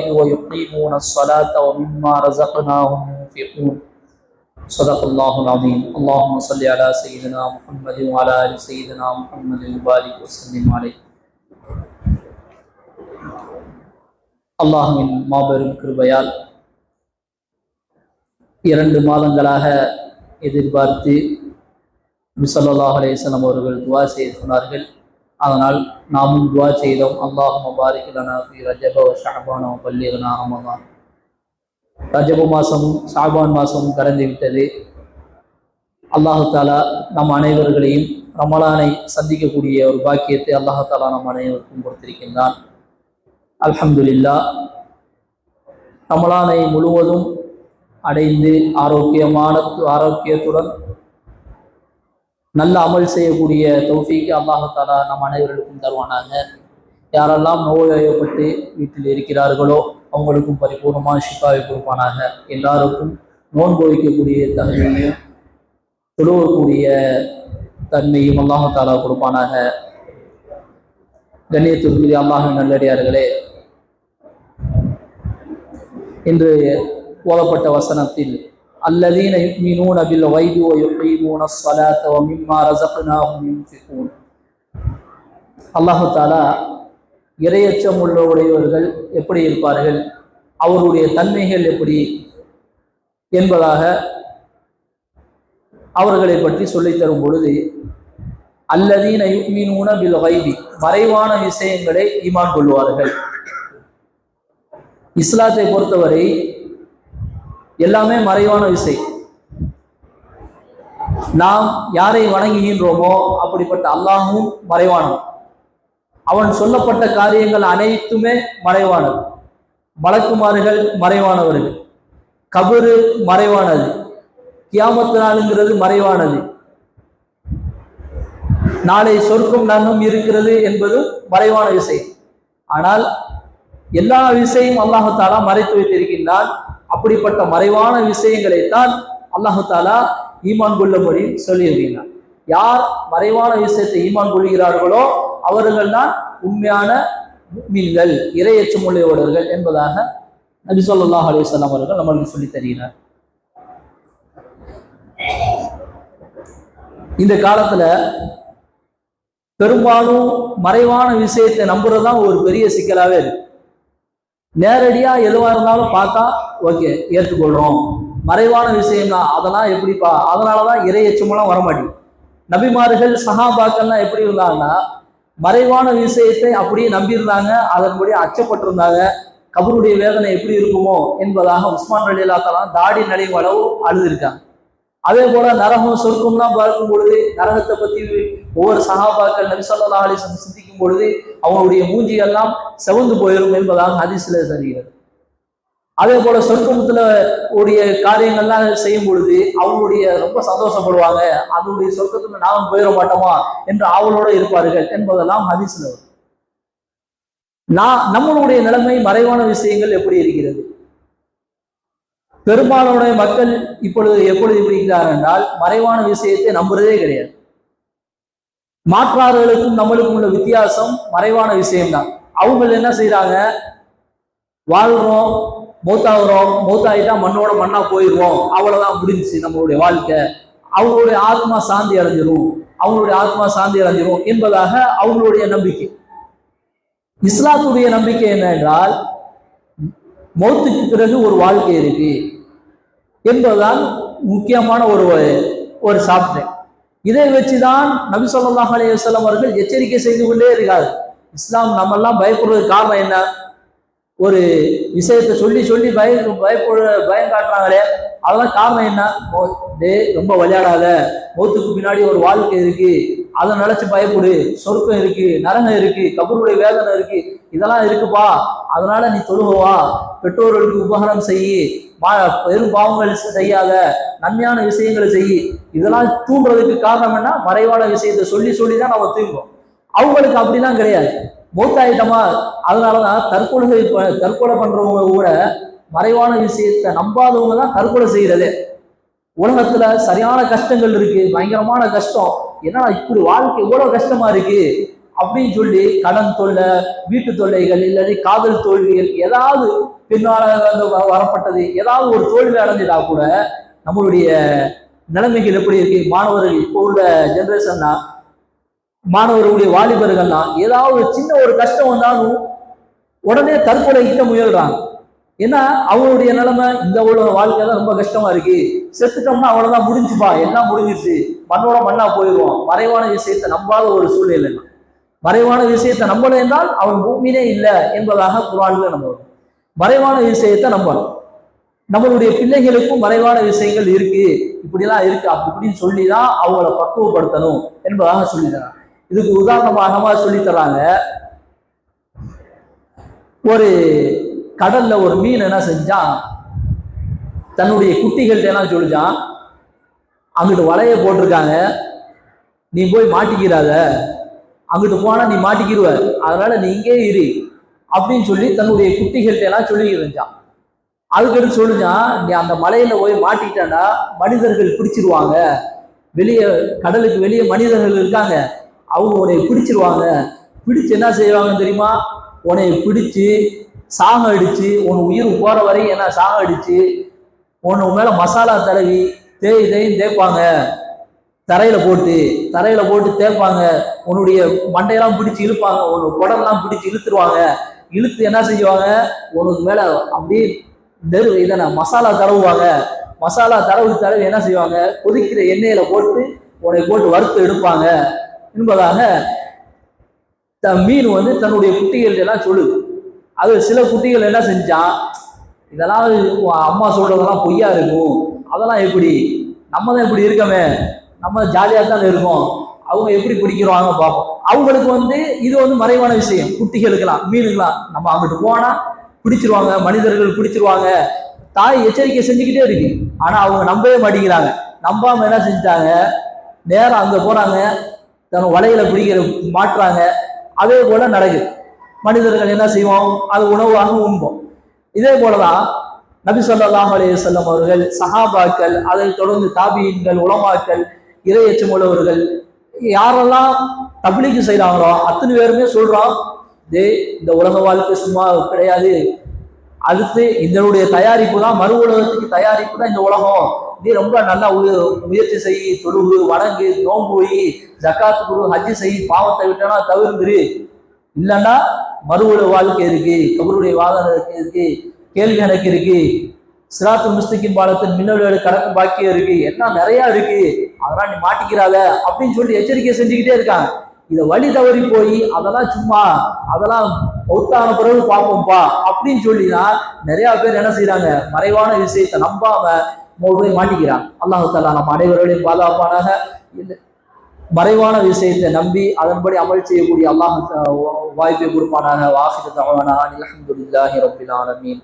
بالغيب ويقيمون الصلاة ومما رزقناهم ينفقون صدق الله العظيم. اللهم صل على سيدنا محمد وعلى آل سيدنا محمد وبارك وسلم عليه. அல்லாஹ்வின் மாபெரும் கிருபையால் 2 மாதங்களாக எதிர்பார்த்து நபி ஸல்லல்லாஹு அலைஹி வஸல்லம் அவர்கள் துஆ செய்து சொன்னார்கள். அதனால் நாமும் துஆ செய்தோம். அல்லாஹும்ம பாரிக் லனா ஃபீ ரஜப வ ஷஅபான வ பல்லிக்னா ரமதான். ரஜப மாதமும் ஷஅபான் மாதமும் கடந்து விட்டது. அல்லாஹு தாலா நம் அனைவர்களையும் ரமலானை சந்திக்கக்கூடிய ஒரு பாக்கியத்தை அல்லாஹு தாலா நம் அனைவருக்கும் கொடுத்திருக்கின்றான். அல்ஹம்துலில்லாஹ். ரமலானை முழுவதும் அடைந்து ஆரோக்கியத்துடன் நல்ல அமல் செய்யக்கூடிய தௌஃபீக் அல்லாஹு தாலா நம் அனைவர்களுக்கும் தருவானாக. யாரெல்லாம் நோய்வாய்ப்பட்டு வீட்டில் இருக்கிறார்களோ அவங்களுக்கும் பரிபூர்ணமான ஷிஃபாவை கொடுப்பானாக. எல்லாருக்கும் நோன்பு வைக்கக்கூடிய தன்மையும் தொழுவக்கூடிய தன்மையும் அல்லாஹு தாலா கொடுப்பானாக. கண்ணியத்திற்குரிய அல்லாஹ்வின் நல்லடியார்களே, இன்று ஓதப்பட்ட வசனத்தில் அல்லதீன யுமினூன பில் கைபி வ யுகீமூன ஸ்ஸலாத்த வ மிம்மா ரஸக்னாஹும் யுன்ஃபிகூன். அல்லாஹு தஆலா இறையச்சம் உள்ளவர்கள் எப்படி இருப்பார்கள், அவருடைய தன்மைகள் எப்படி என்பதாக அவர்களை பற்றி சொல்லித் தரும் பொழுது, அல்லதீன யுமினூன பில் கைபி, மறைவான விஷயங்களை ஈமான் கொள்வார்கள். இஸ்லாத்தை பொறுத்தவரை எல்லாமே மறைவான விஷயம். நாம் யாரை வணங்குகின்றோமோ அப்படிப்பட்ட அல்லாஹும் மறைவானவன். அவன் சொல்லப்பட்ட காரியங்கள் அனைத்துமே மறைவானது. மலக்குமார்கள் மறைவானவர்கள், கபரு மறைவானது, கியாமத்து நாளுங்கிறது மறைவானது, நாளை சொர்க்கம் நரகம் இருக்கிறது என்பது மறைவான விஷயம். ஆனால் எல்லா விஷயமும் அல்லாஹு தாலா மறைத்து வைத்திருக்கின்றான். அப்படிப்பட்ட மறைவான விஷயங்களைத்தான் அல்லாஹு தாலா ஈமான் கொள்ளும்படி சொல்லியிருக்கிறான். யார் மறைவான விஷயத்தை ஈமான் கொள்கிறார்களோ அவர்கள் தான் உண்மையான முஃமின்கள், இறையச்சம் உள்ளவர்கள் என்பதாக நபி ஸல்லல்லாஹு அலைஹி வஸல்லம் அவர்கள் நம்மளுக்கு சொல்லித் தருகிறார். இந்த காலத்துல பெரும்பாலும் மறைவான விஷயத்தை நம்புறதுதான் ஒரு பெரிய சிக்கலாவே இருக்கு. நேரடியா எதுவா இருந்தாலும் பார்த்தா ஓகே ஏற்றுக்கொள்றோம், மறைவான விஷயம் தான் அதெல்லாம் எப்படிப்பா, அதனாலதான் இறையச்சமெல்லாம் வரமாட்டேங்குது. நபிமார்கள் சஹாபாக்கள்லாம் எப்படி இருந்தாங்கன்னா மறைவான விஷயத்தை அப்படியே நம்பியிருந்தாங்க, அதன்படி அச்சப்பட்டிருந்தாங்க. கபருடைய வேதனை எப்படி இருக்குமோ என்பதாக உஸ்மான் ரலியல்லாஹு தஆலா தாடி நலியும் அளவு அழுதுருக்காங்க. அதே போல நரகம் சொர்க்கம்லாம் பார்க்கும் பொழுது, நரகத்தை பத்தி ஒவ்வொரு சஹாபாக்கள் நபி ஸல்லல்லாஹு அலைஹி வஸல்லம் சிந்திக்கும் பொழுது அவங்களுடைய மூஞ்சியெல்லாம் செவந்து போயிடும் என்பதாக ஹதீஸ்ல தெரிகிறது. அதே போல சொர்க்கத்துல உடைய காரியங்கள்லாம் செய்யும் பொழுது அவங்களுடைய ரொம்ப சந்தோஷப்படுவாங்க, அதனுடைய சொர்க்கத்துல நாமும் போயிட மாட்டோமா என்று ஆவலோட இருப்பார்கள் என்பதெல்லாம் ஹதீஸ்ல வரும். நம்மளுடைய நிலைமை மறைவான விஷயங்கள் எப்படி இருக்கிறது? பெரும்பாலான மக்கள் இப்பொழுது எப்படி இருக்கிறார்கள் என்றால் மறைவான விஷயத்தை நம்புறதே கிடையாது. மாற்றார்களுக்கும் நம்மளுக்கும் உள்ள வித்தியாசம் மறைவான விஷயம்தான். அவங்க என்ன செய்யறாங்க, வாழ்றோம், மௌத்தாகிறோம், மௌத்தாயிட்டா மண்ணோட மண்ணா போயிடுவோம், அவ்வளவுதான் முடிஞ்சிச்சு நம்மளுடைய வாழ்க்கை, அவங்களுடைய ஆத்மா சாந்தி அடைஞ்சிரும் என்பதாக அவங்களுடைய நம்பிக்கை. இஸ்லாத்துடைய நம்பிக்கை என்ன என்றால் மௌத்துக்கு பிறகு ஒரு வாழ்க்கை இருக்கு என்பதுதான் முக்கியமான ஒரு சாப்டர். இதை வச்சுதான் நபி ஸல்லல்லாஹு அலைஹி வஸல்லம் அவர்கள் எச்சரிக்கை செய்து கொண்டே இருக்காரு. இஸ்லாம் நம்மெல்லாம் பயப்படுறதுக்கு காரணம் என்ன? ஒரு விஷயத்தை சொல்லி பயம் காட்டுறாங்களே, அதெல்லாம் காரணம் என்ன? ரொம்ப விளையாடாத, மௌத்துக்கு பின்னாடி ஒரு வாழ்க்கை இருக்கு, அதை நினைச்சு பயப்படு, சொர்க்கம் இருக்கு, நரகம் இருக்கு, கபருடைய வேதனை இருக்கு, இதெல்லாம் இருக்குப்பா, அதனால நீ தொழுகவா, பெற்றோர்களுக்கு உபகாரம் செய்யி, பெரும் பாவங்கள் செய்யாத, நன்மையான விஷயங்களை செய்யி, இதெல்லாம் தூண்டுறதுக்கு காரணம் என்ன? மறைவான விஷயத்தை சொல்லிதான் நம்ம தூங்குறோம். அவங்களுக்கு அப்படிலாம் கிடையாது. மௌத்தாயிட்டமா, அதனாலதான் தற்கொலை பண்றவங்க கூட மறைவான விஷயத்தை நம்பாதவங்க தான் தற்கொலை செய்யறதே. உலகத்துல சரியான கஷ்டங்கள் இருக்கு, பயங்கரமான கஷ்டம், என்னன்னா இப்படி வாழ்க்கை இவ்வளவு கஷ்டமா இருக்கு, அப்படின்னு சொல்லி கடன் தொல்லை, வீட்டு தொல்லைகள், இல்லாட்டி காதல் தோல்விகள், ஏதாவது பின்னால வரப்பட்டது, ஏதாவது ஒரு தோல்வி அடைஞ்சிட்டா கூட நம்மளுடைய நிலைமைகள் எப்படி இருக்கு? மாணவர்கள் இப்போ உள்ள ஜெனரேஷன்னா, மாணவர்களுடைய வாலிபர்கள்லாம் ஏதாவது சின்ன ஒரு கஷ்டம் வந்தாலும் உடனே தற்கொலைக்கு முயல்றாங்க. ஏன்னா அவங்களுடைய நிலைமை, இந்த உள்ள வாழ்க்கை தான் ரொம்ப கஷ்டமா இருக்கு, செத்துட்டோம்னா அவ்வளவுதான், முடிஞ்சுப்பா, எல்லாம் முடிஞ்சிருச்சு, மண்ணோட மண்ணா போயிடுவோம். மறைவான விஷயத்தை நம்பாத ஒரு சூழ்நிலை. மறைவான விஷயத்தை நம்பல என்றால் அவன் பூமியிலே இல்லை என்பதாக குர்ஆன்ல நம்ம மறைவான விஷயத்தை நம்பணும். நம்மளுடைய பிள்ளைகளுக்கும் மறைவான விஷயங்கள் இருக்கு, இப்படிலாம் இருக்கு, அப்படின்னு சொல்லிதான் அவங்கள பக்குவப்படுத்தணும் என்பதாக சொல்லி தராங்க. இதுக்கு உதாரணமாக சொல்லி தராங்க. ஒரு கடல்ல ஒரு மீன் என்ன செஞ்சான், தன்னுடைய குட்டிகள்கிட்ட எல்லாம் சொல்லிச்சான், அங்கிட்டு வலைய போட்டிருக்காங்க, நீ போய் மாட்டிக்கிறாத, அங்கிட்டு போனா நீ மாட்டிக்கிடுவ, அதனால நீ இங்கே இரு அப்படின்னு சொல்லி தன்னுடைய குட்டிகள்கிட்ட எல்லாம் சொல்லி இருந்தான். அதுக்கடுத்து சொல்லுச்சான், நீ அந்த மலையில போய் மாட்டிக்கிட்டா மனிதர்கள் பிடிச்சிருவாங்க, வெளியே கடலுக்கு வெளியே மனிதர்கள் இருக்காங்க, அவங்க உன்னை பிடிச்சிருவாங்க, பிடிச்சு என்ன செய்வாங்கன்னு தெரியுமா, உன்னை பிடிச்சு சாக அடிச்சு, உன் உயிர் போற வரை என்ன சாக அடிச்சு, உன் மேல மசாலா தடவி தேய்ப்பாங்க, தரையில போட்டு தேய்ப்பாங்க, உன்னுடைய மண்டையெல்லாம் பிடிச்சு இழுப்பாங்க, உன் குடம்லாம் பிடிச்சு இழுத்துருவாங்க, இழுத்து என்ன செய்வாங்க, உனக்கு மேல அப்படியே மசாலா தடவுவாங்க, மசாலா தடவி என்ன செய்வாங்க, கொதிக்கிற எண்ணெயில போட்டு உன்னை போட்டு வறுத்து எடுப்பாங்க என்பதாக மீன் தன்னுடைய குட்டிகள் எல்லாம் சொல்லுது. அது சில குட்டிகள் என்ன செஞ்சான், இதெல்லாம் அம்மா சொல்றதெல்லாம் பொய்யா இருக்கும், அதெல்லாம் எப்படி, நம்ம தான் இப்படி இருக்கமே, நம்ம ஜாலியாக தான் இருக்கோம், அவங்க எப்படி பிடிக்கிறாங்க பார்ப்போம். அவங்களுக்கு இது மறைவான விஷயம். குட்டிகளுக்கெல்லாம் மீனுக்கெல்லாம் நம்ம அங்கிட்டு போனா பிடிச்சிருவாங்க, மனிதர்கள் பிடிச்சிருவாங்க, தாய் எச்சரிக்கை செஞ்சுக்கிட்டே இருக்கு. ஆனா அவங்க நம்பவே மாட்டேங்கிறாங்க. நம்பாம என்ன செஞ்சுட்டாங்க, நேரம் அங்க போறாங்க, தன் வலையில பிடிக்கிற மாட்டுறாங்க. அதே போல நடக்குது. மனிதர்கள் என்ன செய்வோம், அது உணவாக உண்போம். இதே போலதான் நபி ஸல்லல்லாஹு அலைஹி வஸல்லம் அவர்கள், சஹாபாக்கள், அதை தொடர்ந்து தாபியீன்கள், உலமாக்கள், இறையச்சம் உள்ளவர்கள், யாரெல்லாம் தப்லீக் செய்யறாங்களோ அத்தனை பேருமே சொல்றோம், இந்த உலக வாழ்க்கை சும்மா கிடையாது, அடுத்து இதனுடைய தயாரிப்பு தான், மறு உலகத்துக்கு தயாரிப்பு தான் இந்த உலகம், நீ ரொம்ப நல்லா முயற்சி செய், தொழுகு, வணங்கு, நோம்பு வை, ஜக்காத்து குரு, ஹஜ்ஜு செய், பாவத்தை விட்டனா தவிர்ந்துரு, இல்லைன்னா மறு உலக வாழ்க்கை இருக்கு, கபருடைய வாதம் இருக்கு, கேள்வி கணக்கு இருக்கு, சிராத்து முஸ்தகின் பாலத்தின் மின்னோடு கடக்கும் பாக்கியம் இருக்கு, எல்லாம் நிறைய இருக்கு, அதெல்லாம் நீ மாட்டிக்கிறாத அப்படின்னு சொல்லி எச்சரிக்கை செஞ்சுக்கிட்டே இருக்காங்க. இதை வழி தவறி போய் அதெல்லாம் சும்மா, அதெல்லாம் ஒத்தான பிறகு பார்ப்போம்ப்பா அப்படின்னு சொல்லிதான் நிறைய பேர் என்ன செய்யறாங்க, மறைவான விஷயத்தை நம்பாம போய் மாட்டிக்கிறாங்க. அல்லாஹ் தஆலா நம்ம அனைவர்களையும் பாதுகாப்பானாக. மறைவான விஷயத்தை நம்பி அதன்படி அமல் செய்யக்கூடிய அல்லாஹ் வாய்ப்பை கொடுப்பானாக. வாஹிரு தஅவானா அல்ஹம்துலில்லாஹி ரப்பில் ஆலமீன்.